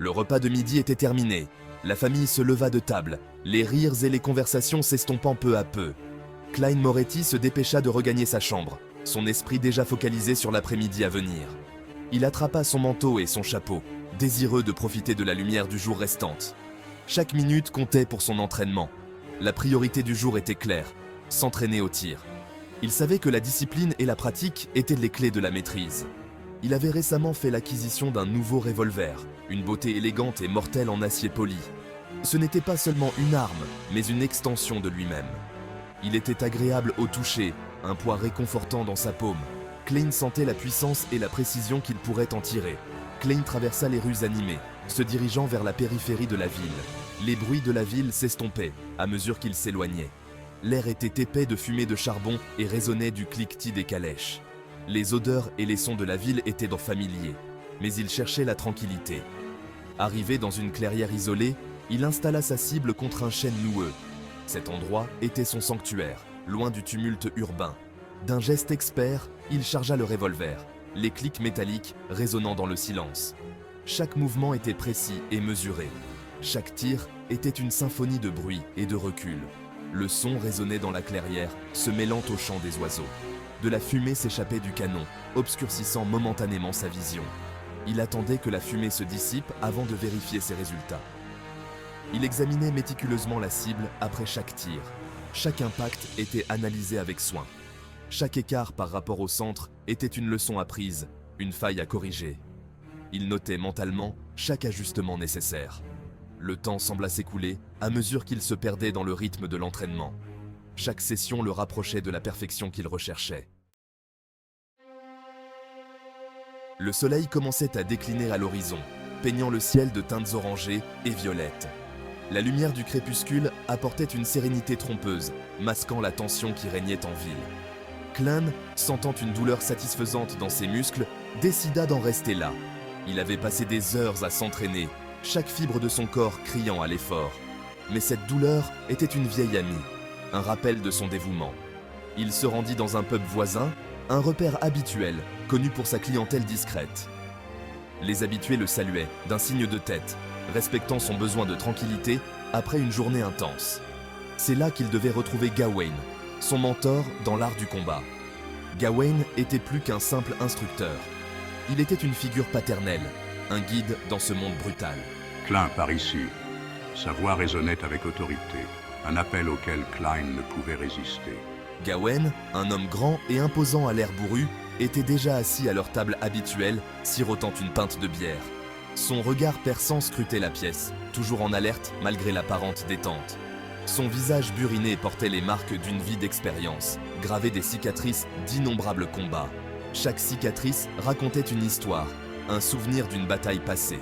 Le repas de midi était terminé. La famille se leva de table, les rires et les conversations s'estompant peu à peu. Clyde Moretti se dépêcha de regagner sa chambre, son esprit déjà focalisé sur l'après-midi à venir. Il attrapa son manteau et son chapeau, désireux de profiter de la lumière du jour restante. Chaque minute comptait pour son entraînement. La priorité du jour était claire, s'entraîner au tir. Il savait que la discipline et la pratique étaient les clés de la maîtrise. Il avait récemment fait l'acquisition d'un nouveau revolver, une beauté élégante et mortelle en acier poli. Ce n'était pas seulement une arme, mais une extension de lui-même. Il était agréable au toucher, un poids réconfortant dans sa paume. Klein sentait la puissance et la précision qu'il pourrait en tirer. Klein traversa les rues animées, se dirigeant vers la périphérie de la ville. Les bruits de la ville s'estompaient à mesure qu'il s'éloignait. L'air était épais de fumée de charbon et résonnait du cliquetis des calèches. Les odeurs et les sons de la ville étaient familiers, mais il cherchait la tranquillité. Arrivé dans une clairière isolée, il installa sa cible contre un chêne noueux. Cet endroit était son sanctuaire, loin du tumulte urbain. D'un geste expert, il chargea le revolver, les clics métalliques résonnant dans le silence. Chaque mouvement était précis et mesuré. Chaque tir était une symphonie de bruit et de recul. Le son résonnait dans la clairière, se mêlant au chant des oiseaux. De la fumée s'échappait du canon, obscurcissant momentanément sa vision. Il attendait que la fumée se dissipe avant de vérifier ses résultats. Il examinait méticuleusement la cible après chaque tir. Chaque impact était analysé avec soin. Chaque écart par rapport au centre était une leçon apprise, une faille à corriger. Il notait mentalement chaque ajustement nécessaire. Le temps sembla s'écouler à mesure qu'il se perdait dans le rythme de l'entraînement. Chaque session le rapprochait de la perfection qu'il recherchait. Le soleil commençait à décliner à l'horizon, peignant le ciel de teintes orangées et violettes. La lumière du crépuscule apportait une sérénité trompeuse, masquant la tension qui régnait en ville. Klein, sentant une douleur satisfaisante dans ses muscles, décida d'en rester là. Il avait passé des heures à s'entraîner, chaque fibre de son corps criant à l'effort. Mais cette douleur était une vieille amie, un rappel de son dévouement. Il se rendit dans un pub voisin, un repère habituel, connu pour sa clientèle discrète. Les habitués le saluaient, d'un signe de tête, respectant son besoin de tranquillité après une journée intense. C'est là qu'il devait retrouver Gawain, son mentor dans l'art du combat. Gawain était plus qu'un simple instructeur. Il était une figure paternelle, un guide dans ce monde brutal. Klein par ici. Sa voix résonnait avec autorité, un appel auquel Klein ne pouvait résister. Gawain, un homme grand et imposant à l'air bourru, était déjà assis à leur table habituelle, sirotant une pinte de bière. Son regard perçant scrutait la pièce, toujours en alerte malgré l'apparente détente. Son visage buriné portait les marques d'une vie d'expérience, gravées des cicatrices d'innombrables combats. Chaque cicatrice racontait une histoire, un souvenir d'une bataille passée.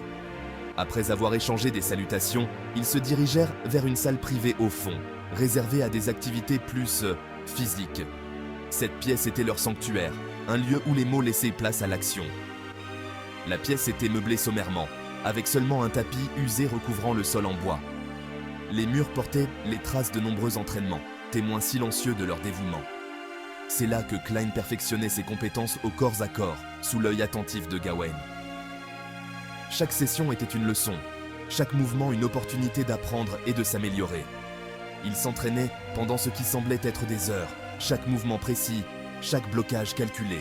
Après avoir échangé des salutations, ils se dirigèrent vers une salle privée au fond, réservée à des activités plus physiques. Cette pièce était leur sanctuaire, un lieu où les mots laissaient place à l'action. La pièce était meublée sommairement, avec seulement un tapis usé recouvrant le sol en bois. Les murs portaient les traces de nombreux entraînements, témoins silencieux de leur dévouement. C'est là que Klein perfectionnait ses compétences au corps à corps, sous l'œil attentif de Gawain. Chaque session était une leçon, chaque mouvement une opportunité d'apprendre et de s'améliorer. Ils s'entraînaient pendant ce qui semblait être des heures, chaque mouvement précis, chaque blocage calculé.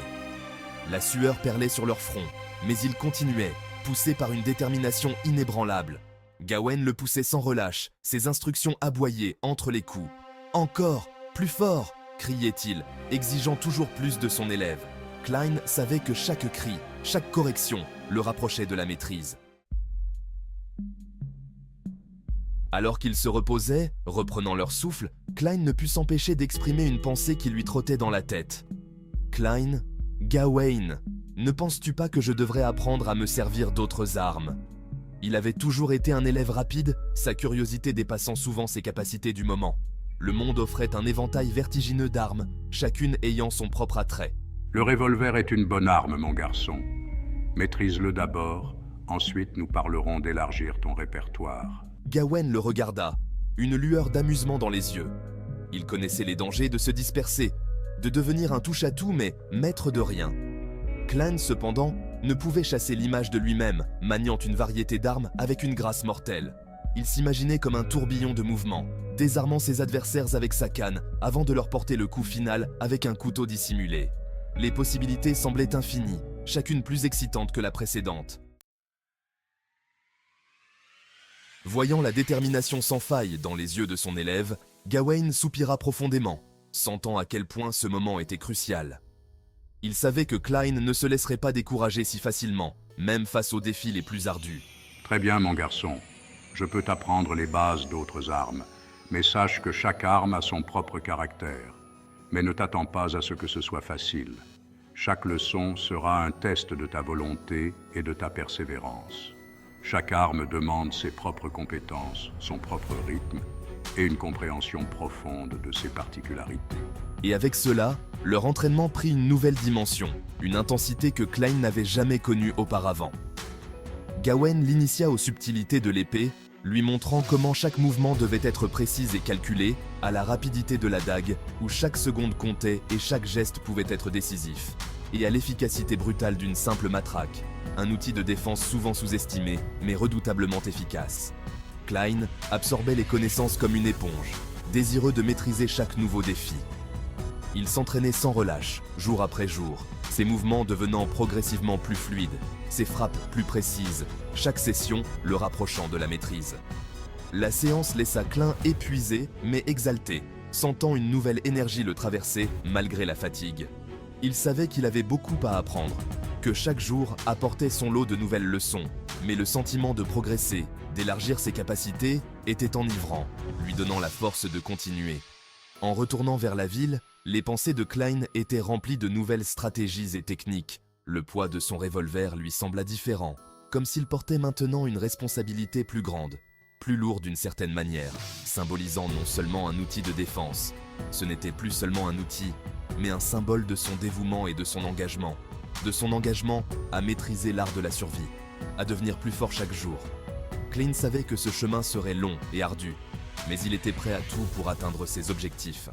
La sueur perlait sur leur front, mais ils continuaient, poussés par une détermination inébranlable. Gawain le poussait sans relâche, ses instructions aboyaient entre les coups. « Encore, plus fort !» criait-il, exigeant toujours plus de son élève. Klein savait que chaque cri, chaque correction, le rapprochait de la maîtrise. Alors qu'ils se reposaient, reprenant leur souffle, Klein ne put s'empêcher d'exprimer une pensée qui lui trottait dans la tête. « Klein, Gawain, ne penses-tu pas que je devrais apprendre à me servir d'autres armes ?» Il avait toujours été un élève rapide, sa curiosité dépassant souvent ses capacités du moment. Le monde offrait un éventail vertigineux d'armes, chacune ayant son propre attrait. Le revolver est une bonne arme, mon garçon. Maîtrise-le d'abord, ensuite nous parlerons d'élargir ton répertoire. Gawain le regarda, une lueur d'amusement dans les yeux. Il connaissait les dangers de se disperser, de devenir un touche-à-tout mais maître de rien. Klein, cependant, ne pouvait chasser l'image de lui-même, maniant une variété d'armes avec une grâce mortelle. Il s'imaginait comme un tourbillon de mouvements, désarmant ses adversaires avec sa canne avant de leur porter le coup final avec un couteau dissimulé. Les possibilités semblaient infinies, chacune plus excitante que la précédente. Voyant la détermination sans faille dans les yeux de son élève, Gawain soupira profondément, sentant à quel point ce moment était crucial. Il savait que Klein ne se laisserait pas décourager si facilement, même face aux défis les plus ardus. Très bien, mon garçon. Je peux t'apprendre les bases d'autres armes, mais sache que chaque arme a son propre caractère. Mais ne t'attends pas à ce que ce soit facile. Chaque leçon sera un test de ta volonté et de ta persévérance. Chaque arme demande ses propres compétences, son propre rythme et une compréhension profonde de ses particularités. Et avec cela, leur entraînement prit une nouvelle dimension, une intensité que Klein n'avait jamais connue auparavant. Gawain l'initia aux subtilités de l'épée, lui montrant comment chaque mouvement devait être précis et calculé, à la rapidité de la dague, où chaque seconde comptait et chaque geste pouvait être décisif, et à l'efficacité brutale d'une simple matraque, un outil de défense souvent sous-estimé, mais redoutablement efficace. Klein absorbait les connaissances comme une éponge, désireux de maîtriser chaque nouveau défi. Il s'entraînait sans relâche, jour après jour, ses mouvements devenant progressivement plus fluides, ses frappes plus précises, chaque session le rapprochant de la maîtrise. La séance laissa Klein épuisé mais exalté, sentant une nouvelle énergie le traverser malgré la fatigue. Il savait qu'il avait beaucoup à apprendre, que chaque jour apportait son lot de nouvelles leçons, mais le sentiment de progresser, d'élargir ses capacités, était enivrant, lui donnant la force de continuer. En retournant vers la ville, les pensées de Klein étaient remplies de nouvelles stratégies et techniques. Le poids de son revolver lui sembla différent, comme s'il portait maintenant une responsabilité plus grande, plus lourde d'une certaine manière, symbolisant non seulement un outil de défense. Ce n'était plus seulement un outil, mais un symbole de son dévouement et de son engagement à maîtriser l'art de la survie, à devenir plus fort chaque jour. Klein savait que ce chemin serait long et ardu, mais il était prêt à tout pour atteindre ses objectifs.